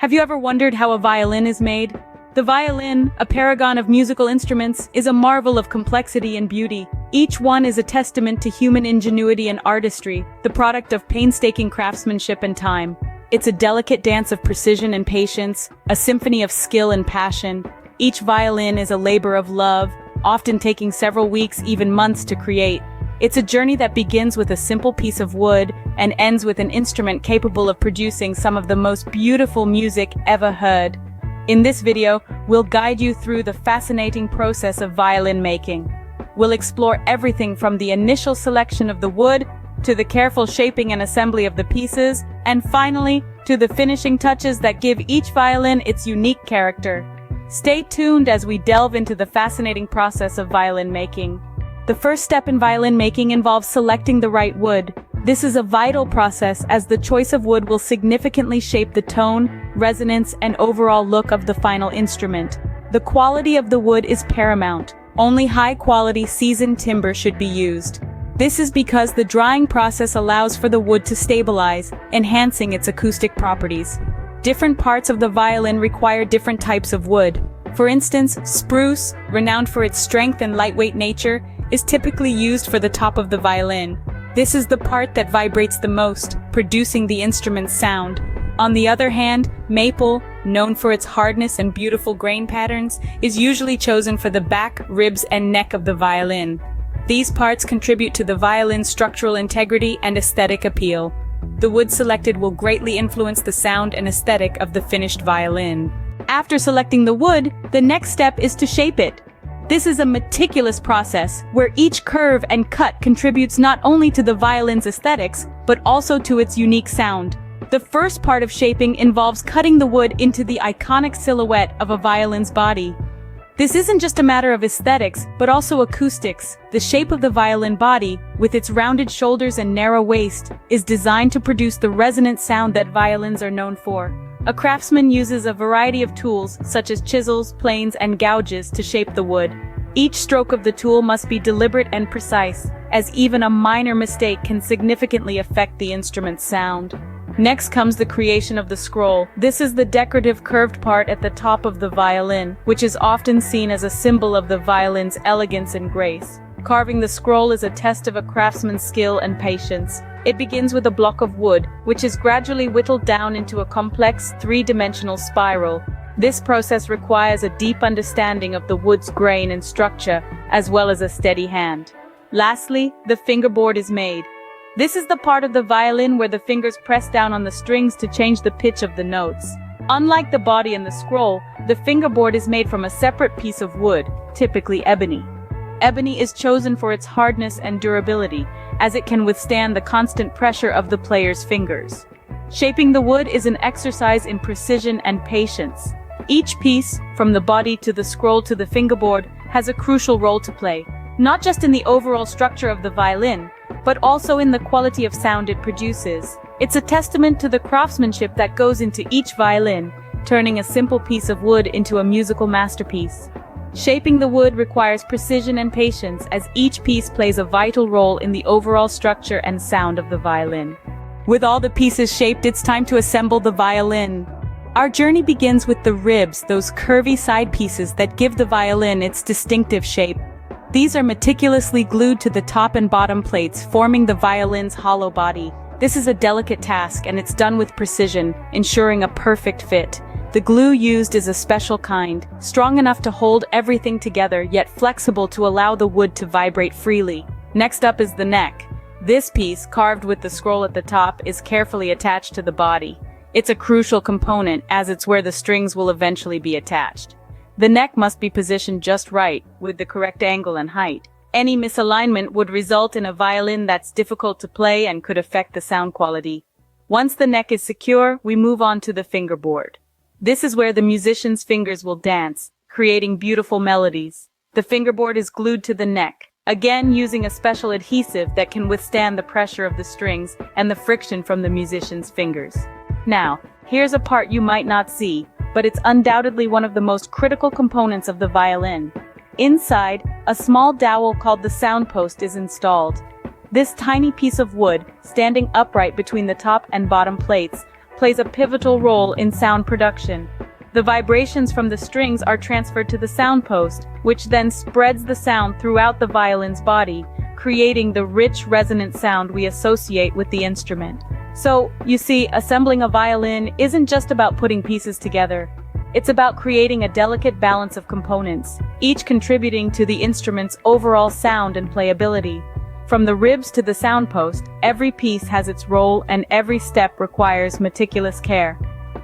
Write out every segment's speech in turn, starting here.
Have you ever wondered how a violin is made? The violin, a paragon of musical instruments, is a marvel of complexity and beauty. Each one is a testament to human ingenuity and artistry, the product of painstaking craftsmanship and time. It's a delicate dance of precision and patience, a symphony of skill and passion. Each violin is a labor of love, often taking several weeks, even months to create. It's a journey that begins with a simple piece of wood and ends with an instrument capable of producing some of the most beautiful music ever heard. In this video, we'll guide you through the fascinating process of violin making. We'll explore everything from the initial selection of the wood, to the careful shaping and assembly of the pieces, and finally, to the finishing touches that give each violin its unique character. Stay tuned as we delve into the fascinating process of violin making. The first step in violin making involves selecting the right wood. This is a vital process as the choice of wood will significantly shape the tone, resonance, and overall look of the final instrument. The quality of the wood is paramount. Only high-quality seasoned timber should be used. This is because the drying process allows for the wood to stabilize, enhancing its acoustic properties. Different parts of the violin require different types of wood. For instance, spruce, renowned for its strength and lightweight nature, is typically used for the top of the violin. This is the part that vibrates the most, producing the instrument's sound. On the other hand, maple, known for its hardness and beautiful grain patterns, is usually chosen for the back, ribs, and neck of the violin. These parts contribute to the violin's structural integrity and aesthetic appeal. The wood selected will greatly influence the sound and aesthetic of the finished violin. After selecting the wood, the next step is to shape it. This is a meticulous process, where each curve and cut contributes not only to the violin's aesthetics, but also to its unique sound. The first part of shaping involves cutting the wood into the iconic silhouette of a violin's body. This isn't just a matter of aesthetics, but also acoustics. The shape of the violin body, with its rounded shoulders and narrow waist, is designed to produce the resonant sound that violins are known for. A craftsman uses a variety of tools, such as chisels, planes, and gouges, to shape the wood. Each stroke of the tool must be deliberate and precise, as even a minor mistake can significantly affect the instrument's sound. Next comes the creation of the scroll. This is the decorative curved part at the top of the violin, which is often seen as a symbol of the violin's elegance and grace. Carving the scroll is a test of a craftsman's skill and patience. It begins with a block of wood, which is gradually whittled down into a complex, three-dimensional spiral. This process requires a deep understanding of the wood's grain and structure, as well as a steady hand. Lastly, the fingerboard is made. This is the part of the violin where the fingers press down on the strings to change the pitch of the notes. Unlike the body and the scroll, the fingerboard is made from a separate piece of wood, typically ebony. Ebony is chosen for its hardness and durability, as it can withstand the constant pressure of the player's fingers. Shaping the wood is an exercise in precision and patience. Each piece, from the body to the scroll to the fingerboard, has a crucial role to play, not just in the overall structure of the violin, but also in the quality of sound it produces. It's a testament to the craftsmanship that goes into each violin, turning a simple piece of wood into a musical masterpiece. Shaping the wood requires precision and patience, as each piece plays a vital role in the overall structure and sound of the violin. With all the pieces shaped, it's time to assemble the violin. Our journey begins with the ribs, those curvy side pieces that give the violin its distinctive shape. These are meticulously glued to the top and bottom plates, forming the violin's hollow body. This is a delicate task, and it's done with precision, ensuring a perfect fit. The glue used is a special kind, strong enough to hold everything together, yet flexible to allow the wood to vibrate freely. Next up is the neck. This piece, carved with the scroll at the top, is carefully attached to the body. It's a crucial component, as it's where the strings will eventually be attached. The neck must be positioned just right, with the correct angle and height. Any misalignment would result in a violin that's difficult to play and could affect the sound quality. Once the neck is secure, we move on to the fingerboard. This is where the musician's fingers will dance, creating beautiful melodies. The fingerboard is glued to the neck, again using a special adhesive that can withstand the pressure of the strings and the friction from the musician's fingers. Now, here's a part you might not see, but it's undoubtedly one of the most critical components of the violin. Inside, a small dowel called the sound post is installed. This tiny piece of wood, standing upright between the top and bottom plates, plays a pivotal role in sound production. The vibrations from the strings are transferred to the sound post, which then spreads the sound throughout the violin's body, creating the rich, resonant sound we associate with the instrument. So, you see, assembling a violin isn't just about putting pieces together. It's about creating a delicate balance of components, each contributing to the instrument's overall sound and playability. From the ribs to the sound post, every piece has its role and every step requires meticulous care.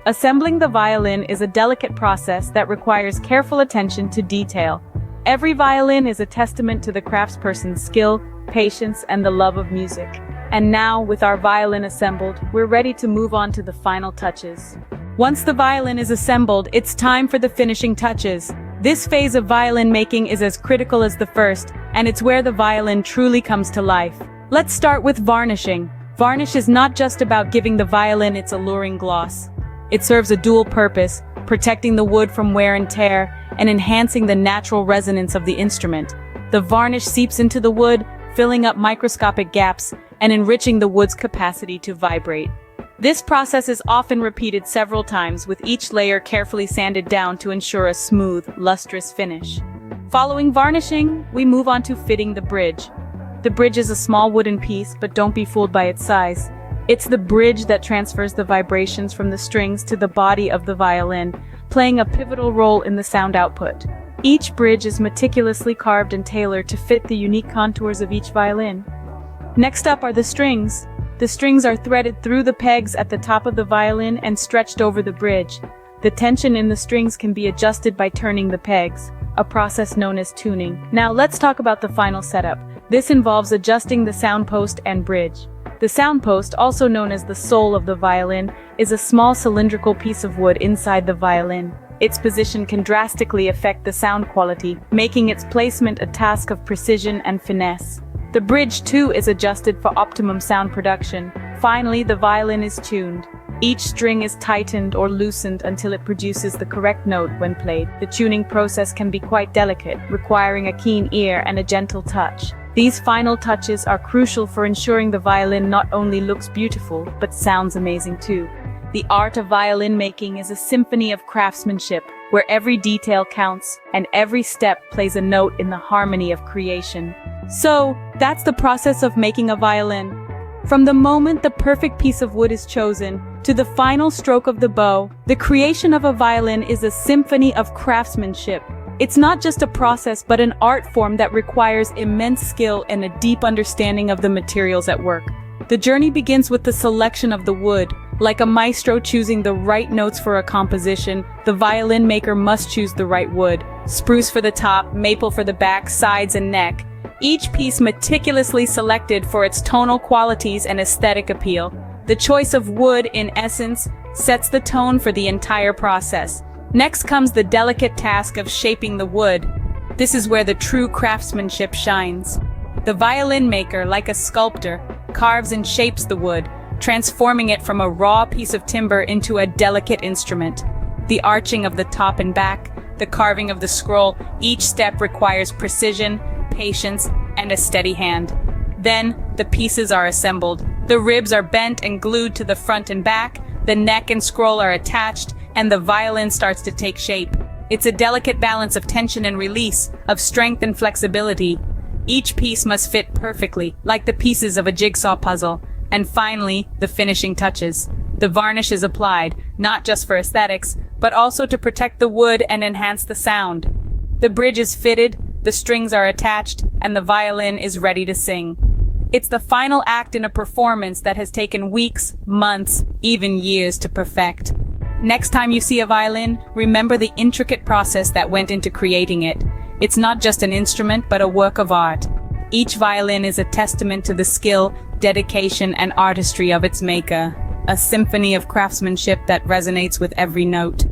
Assembling the violin is a delicate process that requires careful attention to detail. Every violin is a testament to the craftsperson's skill, patience, and the love of music. And now, with our violin assembled, we're ready to move on to the final touches. Once the violin is assembled, it's time for the finishing touches. This phase of violin making is as critical as the first, and it's where the violin truly comes to life. Let's start with varnishing. Varnish is not just about giving the violin its alluring gloss. It serves a dual purpose, protecting the wood from wear and tear, and enhancing the natural resonance of the instrument. The varnish seeps into the wood, filling up microscopic gaps and enriching the wood's capacity to vibrate. This process is often repeated several times, with each layer carefully sanded down to ensure a smooth, lustrous finish. Following varnishing, we move on to fitting the bridge. The bridge is a small wooden piece, but don't be fooled by its size. It's the bridge that transfers the vibrations from the strings to the body of the violin, playing a pivotal role in the sound output. Each bridge is meticulously carved and tailored to fit the unique contours of each violin. Next up are the strings. The strings are threaded through the pegs at the top of the violin and stretched over the bridge. The tension in the strings can be adjusted by turning the pegs, a process known as tuning. Now let's talk about the final setup. This involves adjusting the sound post and bridge. The sound post, also known as the soul of the violin, is a small cylindrical piece of wood inside the violin. Its position can drastically affect the sound quality, making its placement a task of precision and finesse. The bridge, too, is adjusted for optimum sound production. Finally, the violin is tuned. Each string is tightened or loosened until it produces the correct note when played. The tuning process can be quite delicate, requiring a keen ear and a gentle touch. These final touches are crucial for ensuring the violin not only looks beautiful, but sounds amazing too. The art of violin making is a symphony of craftsmanship, where every detail counts and every step plays a note in the harmony of creation. So, that's the process of making a violin. From the moment the perfect piece of wood is chosen, to the final stroke of the bow, the creation of a violin is a symphony of craftsmanship. It's not just a process, but an art form that requires immense skill and a deep understanding of the materials at work. The journey begins with the selection of the wood. Like a maestro choosing the right notes for a composition, the violin maker must choose the right wood. Spruce for the top, maple for the back, sides, and neck. Each piece meticulously selected for its tonal qualities and aesthetic appeal. The choice of wood, in essence, sets the tone for the entire process. Next comes the delicate task of shaping the wood. This is where the true craftsmanship shines. The violin maker, like a sculptor, carves and shapes the wood, transforming it from a raw piece of timber into a delicate instrument. The arching of the top and back, the carving of the scroll, each step requires precision, patience, and a steady hand. Then, the pieces are assembled. The ribs are bent and glued to the front and back, the neck and scroll are attached, and the violin starts to take shape. It's a delicate balance of tension and release, of strength and flexibility. Each piece must fit perfectly, like the pieces of a jigsaw puzzle. And finally, the finishing touches. The varnish is applied, not just for aesthetics, but also to protect the wood and enhance the sound. The bridge is fitted, the strings are attached, and the violin is ready to sing. It's the final act in a performance that has taken weeks, months, even years to perfect. Next time you see a violin, remember the intricate process that went into creating it. It's not just an instrument, but a work of art. Each violin is a testament to the skill, dedication, and artistry of its maker, a symphony of craftsmanship that resonates with every note.